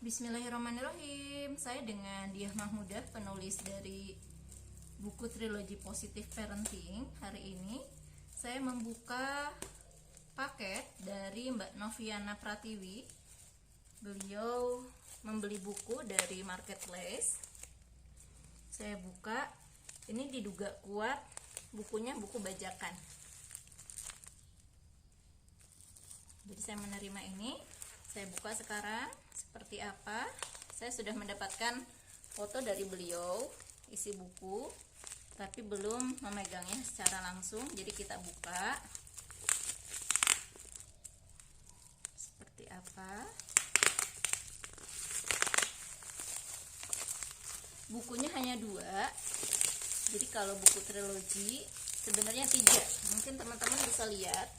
Bismillahirrahmanirrahim. Saya dengan Diah Mahmudah, penulis dari buku trilogi Positive Parenting. Hari ini saya membuka paket dari Mbak Noviana Pratiwi. Beliau membeli buku dari marketplace. Saya buka, ini diduga kuat, bukunya buku bajakan. Jadi saya menerima ini, saya buka sekarang. Seperti apa? Saya sudah mendapatkan foto dari beliau, isi buku, tapi belum memegangnya secara langsung. Jadi kita buka. Seperti apa? Bukunya hanya 2. Jadi kalau buku trilogi sebenarnya 3. Mungkin teman-teman bisa lihat.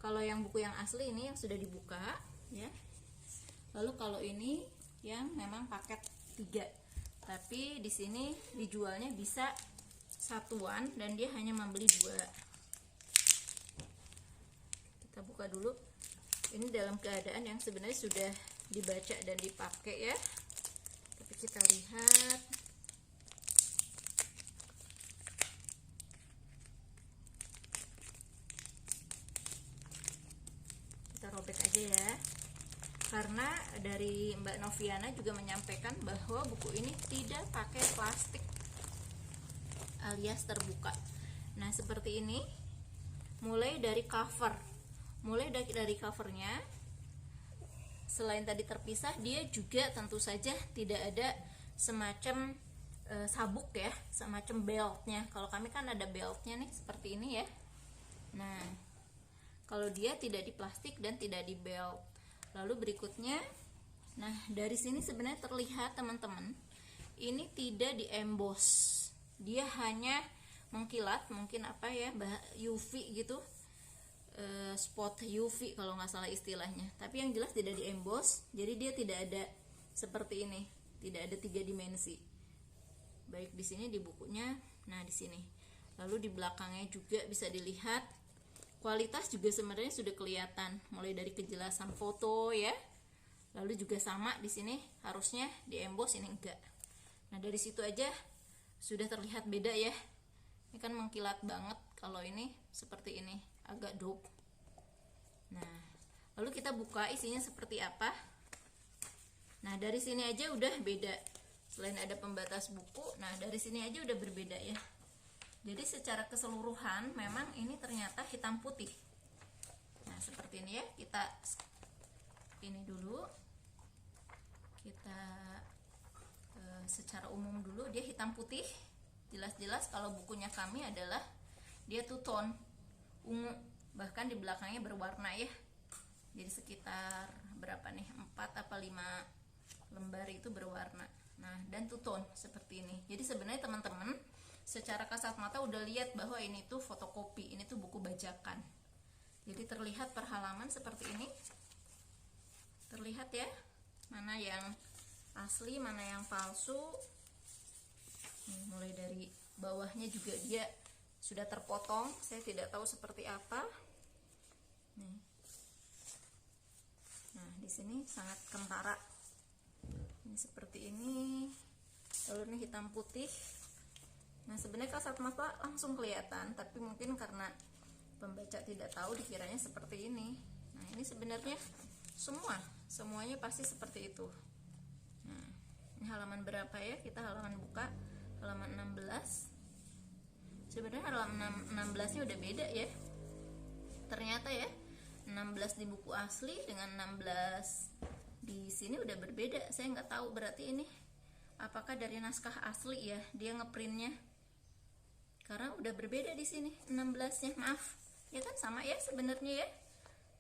Kalau yang buku yang asli ini yang sudah dibuka, ya. Lalu kalau ini yang memang paket 3, tapi di sini dijualnya bisa satuan dan dia hanya membeli 2. Kita buka dulu. Ini dalam keadaan yang sebenarnya sudah dibaca dan dipakai, ya. Tapi kita lihat. Kita robek aja ya. Karena dari Mbak Noviana juga menyampaikan bahwa buku ini tidak pakai plastik alias terbuka. Nah, seperti ini. Mulai dari cover. Mulai dari covernya, selain tadi terpisah, dia juga tentu saja tidak ada semacam sabuk ya, semacam beltnya. Kalau kami kan ada beltnya nih, seperti ini ya. Nah, kalau dia tidak di plastik dan tidak di belt. Lalu berikutnya, nah dari sini sebenarnya terlihat teman-teman, ini tidak di emboss, dia hanya mengkilat, mungkin apa ya, UV gitu, spot UV kalau nggak salah istilahnya. Tapi yang jelas tidak di emboss, jadi dia tidak ada seperti ini, tidak ada 3 dimensi. Baik di sini di bukunya, nah di sini. Lalu di belakangnya juga bisa dilihat. Kualitas juga sebenarnya sudah kelihatan, mulai dari kejelasan foto ya. Lalu juga sama di sini harusnya di emboss, ini enggak. Nah, dari situ aja sudah terlihat beda ya. Ini kan mengkilat banget, kalau ini seperti ini, agak dope. Nah, lalu kita buka isinya seperti apa. Nah, dari sini aja udah beda. Selain ada pembatas buku, nah dari sini aja udah berbeda ya. Jadi secara keseluruhan memang ini ternyata hitam putih. Nah, seperti ini ya. Kita ini dulu. Kita secara umum dulu dia hitam putih. Jelas-jelas kalau bukunya kami adalah dia two tone, ungu. Bahkan di belakangnya berwarna ya. Jadi sekitar berapa nih? 4 apa 5 lembar itu berwarna. Nah, dan two tone seperti ini. Jadi sebenarnya teman-teman secara kasat mata udah lihat bahwa ini tuh fotokopi, ini tuh buku bajakan. Jadi terlihat per halaman seperti ini. Terlihat ya, mana yang asli, mana yang palsu. Mulai dari bawahnya juga dia sudah terpotong, saya tidak tahu seperti apa. Nih. Nah, di sini sangat kentara. Ini seperti ini. Lalu ini hitam putih. Nah, sebenarnya kasat mata langsung kelihatan, tapi mungkin karena pembaca tidak tahu dikiranya seperti ini. Nah, ini sebenarnya semuanya pasti seperti itu. Nah, ini halaman berapa ya? Kita halaman buka halaman 16. Sebenarnya halaman 16-nya udah beda ya. Ternyata ya, 16 di buku asli dengan 16 di sini udah berbeda. Saya nggak tahu berarti ini apakah dari naskah asli ya, dia ngeprintnya. Karena udah berbeda di sini 16-nya, maaf. Ya kan sama ya sebenarnya ya.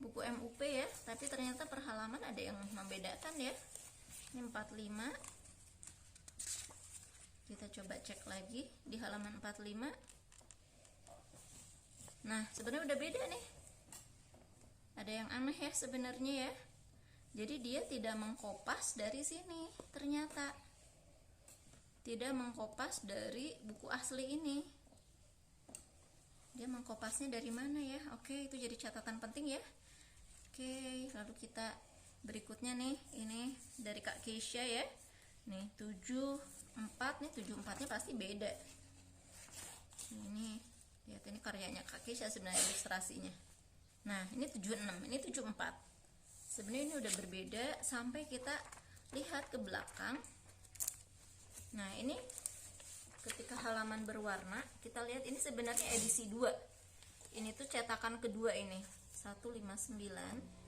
Buku MUP ya, tapi ternyata per halaman ada yang membedakan ya. Ini 45. Kita coba cek lagi di halaman 45. Nah, sebenarnya udah beda nih. Ada yang aneh ya sebenarnya ya. Jadi dia tidak mengkopas dari sini, ternyata. Tidak mengkopas dari buku asli ini. Dia mengkopasnya dari mana ya? Oke, itu jadi catatan penting ya. Oke, lalu kita Berikutnya nih, ini dari Kak Keisha ya. Nih 74, nih 74-nya pasti beda. Ini lihat, ini karyanya Kak Keisha sebenarnya, ilustrasinya. Nah, ini 76, ini 74. Sebenarnya ini udah berbeda sampai kita lihat ke belakang. Nah, ini ketika halaman berwarna, kita lihat ini sebenarnya edisi 2. Ini tuh cetakan kedua ini, 159.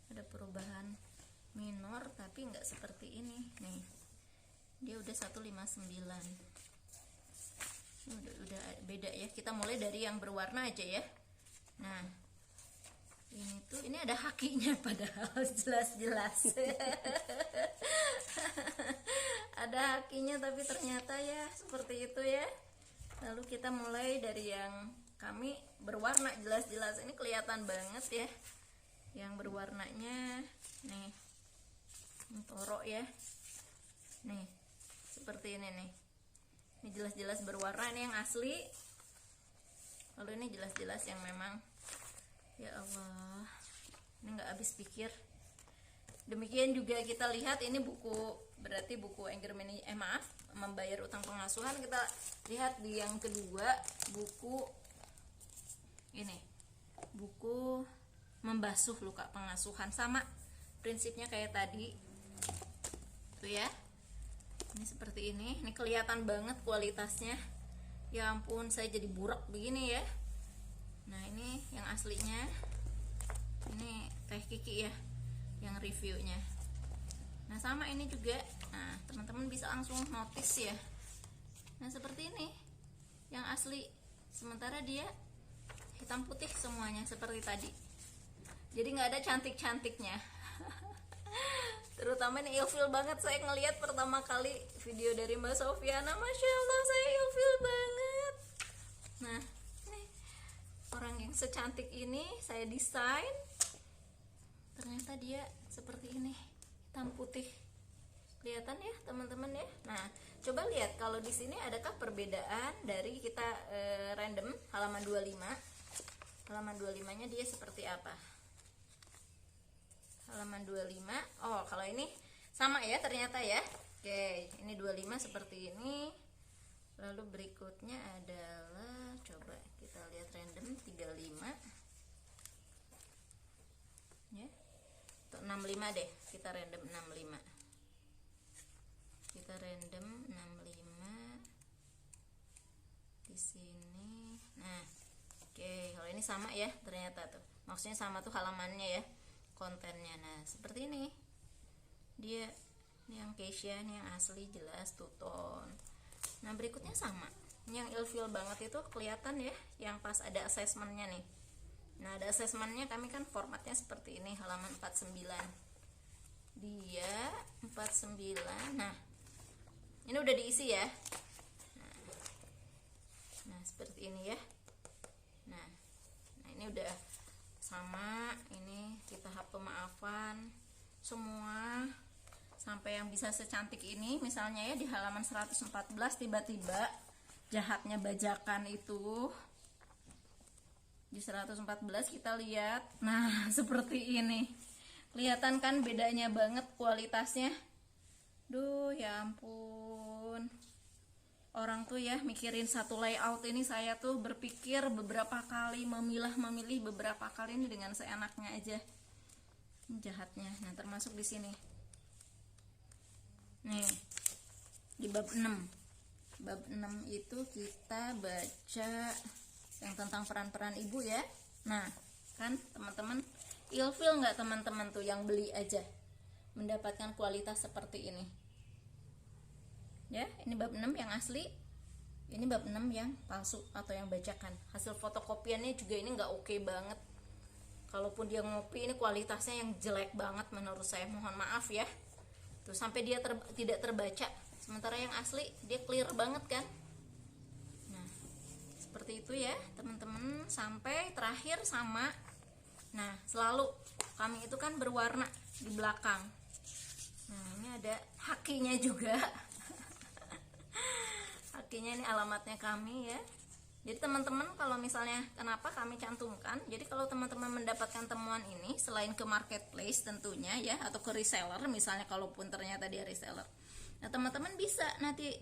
Ada perubahan minor tapi nggak seperti ini. Nih, dia udah 159. Udah beda ya. Kita mulai dari yang berwarna aja ya. Nah, ini ada hakinya padahal jelas-jelas. Ada hakinya tapi ternyata ya seperti itu ya. Lalu kita mulai dari yang kami berwarna jelas-jelas. Ini kelihatan banget ya. Yang berwarnanya nih, toro ya. Nih, seperti ini nih. Ini jelas-jelas berwarna, ini yang asli. Lalu ini jelas-jelas yang memang, ya Allah, ini nggak habis pikir. Demikian juga kita lihat ini buku, berarti buku Anger Membayar Utang Pengasuhan. Kita lihat di yang kedua, buku ini, buku Membasuh Luka Pengasuhan. Sama prinsipnya kayak tadi tuh ya. Ini seperti ini kelihatan banget kualitasnya. Ya ampun, saya jadi burak begini ya. Nah, ini yang aslinya, ini Teh Kiki ya yang reviewnya. Nah, sama ini juga. Nah, teman-teman bisa langsung notice ya. Nah, seperti ini yang asli, sementara dia hitam putih semuanya seperti tadi. Jadi nggak ada cantik-cantiknya. Terutama ini ilfil banget, saya ngelihat pertama kali video dari Mbak Sofiana, Masya Allah, saya ilfil banget. Nah, nih, orang yang secantik ini saya desain, ternyata dia seperti ini, hitam putih. Kelihatan ya teman-teman ya. Nah, coba lihat kalau di sini adakah perbedaan dari kita random halaman 25. Halaman 25-nya dia seperti apa? Halaman 25. Oh, kalau ini sama ya ternyata ya. Oke, ini 25 seperti ini. Lalu berikutnya adalah, coba kita lihat random 35. Ya. Untuk 65 deh, kita random 65. Kita random 65 di sini. Nah, oke, kalau ini sama ya ternyata tuh. Maksudnya sama tuh halamannya ya, kontennya. Nah, seperti ini. Dia ini yang Keisha, ini yang asli jelas two-tone. Nah, berikutnya sama. Ini yang ilfil banget itu kelihatan ya, yang pas ada assessmentnya nih. Nah, ada assessmentnya, kami kan formatnya seperti ini, halaman 49. Dia 49. Nah, ini udah diisi ya. Nah, seperti ini ya. Nah, ini udah sama. Ini kita hap pemaafan semua sampai yang bisa secantik ini. Misalnya ya di halaman 114 tiba-tiba jahatnya bajakan itu di 114 kita lihat. Nah, seperti ini. Kelihatan kan bedanya banget kualitasnya. Duh, ya ampun. Orang tuh ya mikirin satu layout ini, saya tuh berpikir beberapa kali, memilih beberapa kali ini dengan seenaknya aja. Ini jahatnya. Nah, termasuk di sini. Nih, di bab 6. Bab 6 itu kita baca yang tentang peran-peran ibu ya. Nah, kan teman-teman ilfil nggak teman-teman tuh yang beli aja mendapatkan kualitas seperti ini ya. Ini bab 6 yang asli, ini bab 6 yang palsu atau yang bajakan. Hasil fotokopiannya juga ini nggak oke banget. Kalaupun dia ngopi, ini kualitasnya yang jelek banget menurut saya, mohon maaf ya. Tuh sampai dia tidak terbaca, sementara yang asli dia clear banget kan. Nah, seperti itu ya teman-teman. Sampai terakhir sama. Nah, selalu kami itu kan berwarna di belakang. Nah, ini ada hakinya juga. Hakinya ini alamatnya kami ya. Jadi teman-teman kalau misalnya kenapa kami cantumkan, jadi kalau teman-teman mendapatkan temuan ini selain ke marketplace tentunya ya, atau ke reseller misalnya, kalaupun ternyata dia reseller, nah teman-teman bisa nanti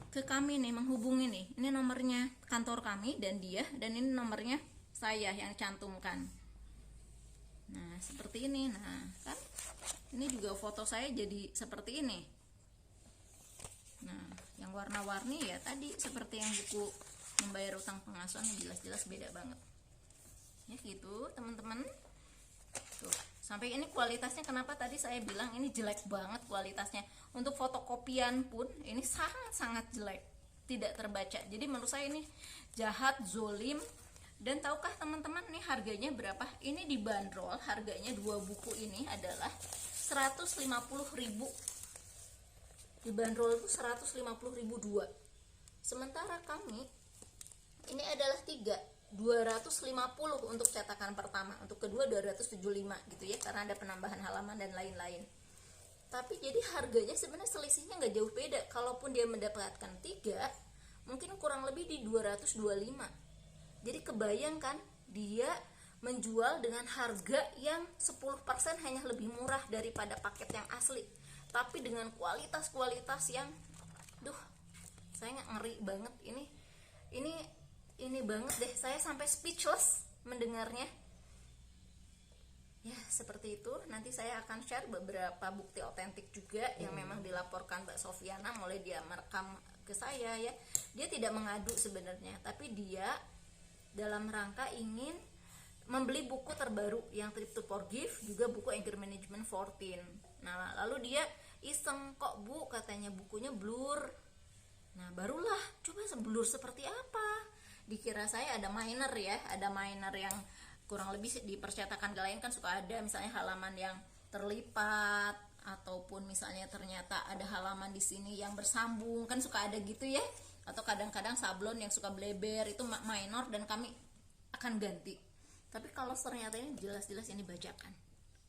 ke kami nih, menghubungi nih, ini nomornya kantor kami dan dia, dan ini nomornya saya yang cantumkan. Nah seperti ini. Nah kan ini juga foto saya jadi seperti ini. Nah yang warna-warni ya tadi seperti yang buku membayar utang pengasuhan, yang jelas-jelas beda banget ya gitu teman-teman. Tuh sampai ini kualitasnya, kenapa tadi saya bilang ini jelek banget kualitasnya, untuk fotokopian pun ini sangat-sangat jelek, tidak terbaca. Jadi menurut saya ini jahat, zolim. Dan tahukah teman-teman nih harganya berapa? Ini dibanderol harganya dua buku ini adalah 150.000. Dibanderol itu 150.000 dua. Sementara kami ini adalah 250 untuk cetakan pertama, untuk kedua 275 gitu ya, karena ada penambahan halaman dan lain-lain. Tapi jadi harganya sebenarnya selisihnya nggak jauh beda. Kalaupun dia mendapatkan 3, mungkin kurang lebih di 225. Jadi kebayangkan dia menjual dengan harga yang 10% hanya lebih murah daripada paket yang asli, tapi dengan kualitas yang saya ngeri banget. Ini banget deh, saya sampai speechless mendengarnya ya. Seperti itu. Nanti saya akan share beberapa bukti otentik juga yang memang dilaporkan Mbak Sofiana, mulai dia merekam ke saya ya. Dia tidak mengadu sebenarnya, tapi dia dalam rangka ingin membeli buku terbaru yang Trip to Forgive, juga buku Anger Management 14. Nah lalu dia iseng, kok Bu katanya bukunya blur. Nah barulah coba blur seperti apa. Dikira saya ada minor ya, ada minor yang kurang lebih di percetakan lain kan suka ada misalnya halaman yang terlipat, ataupun misalnya ternyata ada halaman di sini yang bersambung, kan suka ada gitu ya. Atau kadang-kadang sablon yang suka bleber, itu minor dan kami akan ganti. Tapi kalau ternyata ini jelas-jelas ini bajakan,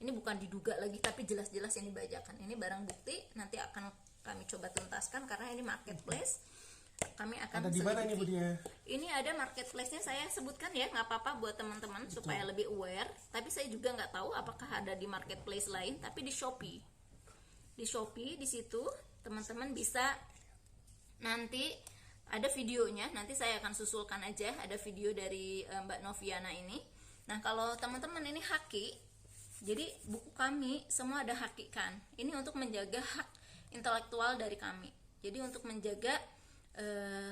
ini bukan diduga lagi, tapi jelas-jelas ini bajakan. Ini barang bukti, nanti akan kami coba tuntaskan karena ini marketplace. Kami akan ada di mana ini Bu Dia? Ini ada marketplace-nya, saya sebutkan ya, nggak apa-apa buat teman-teman supaya lebih aware. Tapi saya juga nggak tahu apakah ada di marketplace lain, tapi di Shopee. Di Shopee di situ teman-teman bisa, nanti ada videonya, nanti saya akan susulkan aja, ada video dari Mbak Noviana ini. Nah kalau teman-teman ini haki, jadi buku kami semua ada haki kan. Ini untuk menjaga hak intelektual dari kami. Jadi untuk menjaga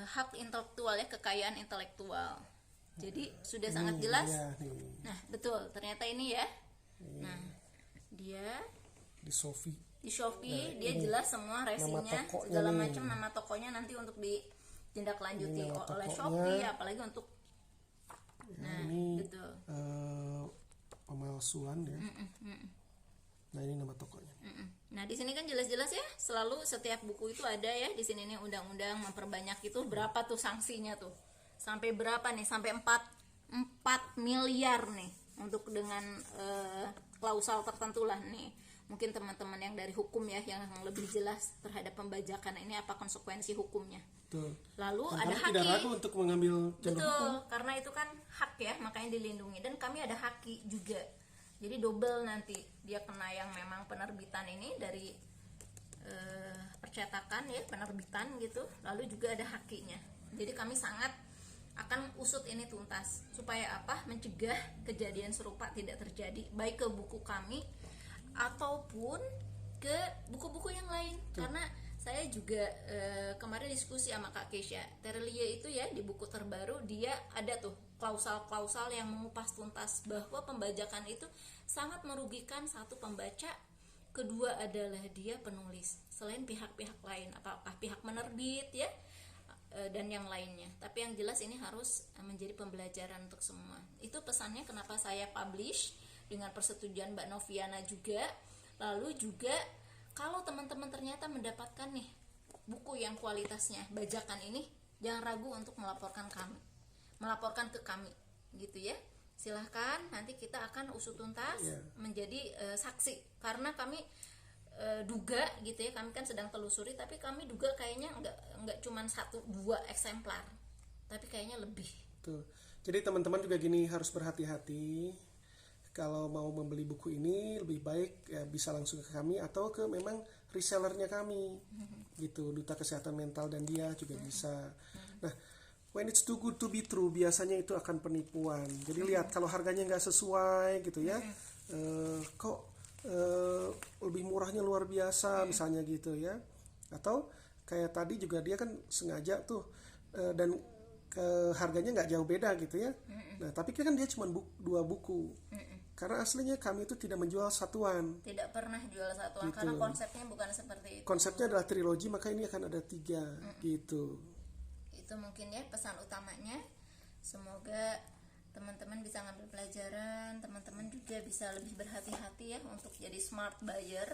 hak intelektual ya, kekayaan intelektual. Jadi sudah sangat jelas. Nah betul, ternyata ini ya. Nah dia di Shopee. Di Shopee dia jelas semua resinya, segala macam, nama tokonya nanti untuk ditindaklanjuti oleh Shopee, apalagi untuk ini betul. Pemalsuan ya. Nah ini nama tokonya. Nah di sini kan jelas-jelas ya, selalu setiap buku itu ada ya di sini nih, undang-undang memperbanyak itu berapa tuh sanksinya tuh, sampai berapa nih, sampai 4 miliar nih, untuk dengan klausal tertentu lah nih. Mungkin teman-teman yang dari hukum ya, yang lebih jelas terhadap pembajakan ini apa konsekuensi hukumnya. Betul. Lalu dan ada haki. Tidak ragu untuk mengambil jalur hukum. Karena itu kan hak ya, makanya dilindungi. Dan kami ada haki juga. Jadi double nanti dia kena yang memang penerbitan ini dari percetakan ya, penerbitan gitu. Lalu juga ada hakinya. Jadi kami sangat akan usut ini tuntas supaya apa? Mencegah kejadian serupa tidak terjadi, baik ke buku kami ataupun ke buku-buku yang lain. Karena saya juga kemarin diskusi sama Kak Kesha, Terelie itu ya di buku terbaru dia ada tuh klausal-klausal yang mengupas tuntas bahwa pembajakan itu sangat merugikan satu pembaca, kedua adalah dia penulis, selain pihak-pihak lain, apakah pihak menerbit ya dan yang lainnya. Tapi yang jelas ini harus menjadi pembelajaran untuk semua. Itu pesannya kenapa saya publish dengan persetujuan Mbak Noviana juga. Lalu juga kalau teman-teman ternyata mendapatkan nih buku yang kualitasnya bajakan ini, jangan ragu untuk melaporkan ke kami gitu ya. Silahkan, nanti kita akan usut tuntas menjadi saksi, karena kami duga gitu ya, kami kan sedang telusuri, tapi kami duga kayaknya nggak cuman 1-2 eksemplar tapi kayaknya lebih. Tuh. Jadi teman-teman juga gini, harus berhati-hati. Kalau mau membeli buku ini lebih baik ya bisa langsung ke kami atau ke memang resellernya kami. Gitu, Duta Kesehatan Mental dan Dia juga bisa. Nah, when it's too good to be true, biasanya itu akan penipuan. Jadi lihat kalau harganya nggak sesuai gitu ya, kok lebih murahnya luar biasa misalnya gitu ya. Atau kayak tadi juga dia kan sengaja tuh dan harganya nggak jauh beda gitu ya. Nah tapi kan dia cuma 2 buku. Karena aslinya kami itu tidak menjual satuan. Tidak pernah jual satuan Gitu. karena konsepnya bukan seperti itu. Konsepnya adalah trilogi, maka ini akan ada 3 gitu. Itu mungkin ya pesan utamanya. Semoga teman-teman bisa ngambil pelajaran, teman-teman juga bisa lebih berhati-hati ya untuk jadi smart buyer.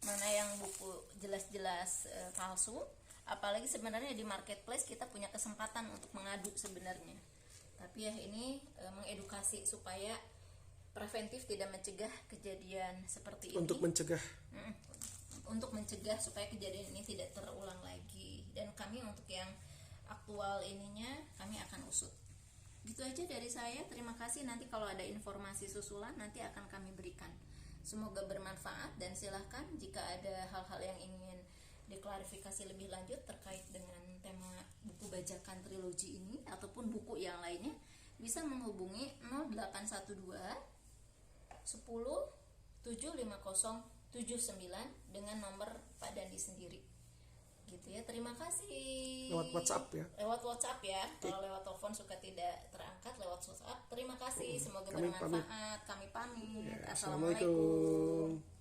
Mana yang buku jelas-jelas palsu, apalagi sebenarnya di marketplace kita punya kesempatan untuk mengadu sebenarnya. Tapi ya ini mengedukasi supaya preventif, tidak mencegah kejadian seperti ini. Untuk mencegah. Untuk mencegah supaya kejadian ini tidak terulang lagi. Dan kami untuk yang aktual ininya kami akan usut. Gitu aja dari saya. Terima kasih. Nanti kalau ada informasi susulan nanti akan kami berikan. Semoga bermanfaat dan silahkan jika ada hal-hal yang ingin diklarifikasi lebih lanjut terkait dengan tema buku bajakan trilogi ini ataupun buku yang lainnya, bisa menghubungi 0812 10 750 79 dengan nomor Pak Dandi sendiri. Gitu ya. Terima kasih. Lewat WhatsApp ya. Lewat WhatsApp ya. Kalau lewat telepon suka tidak terangkat, lewat WhatsApp. Terima kasih. Semoga Kami bermanfaat. Kami pamit. Ya, Assalamualaikum. Assalamualaikum.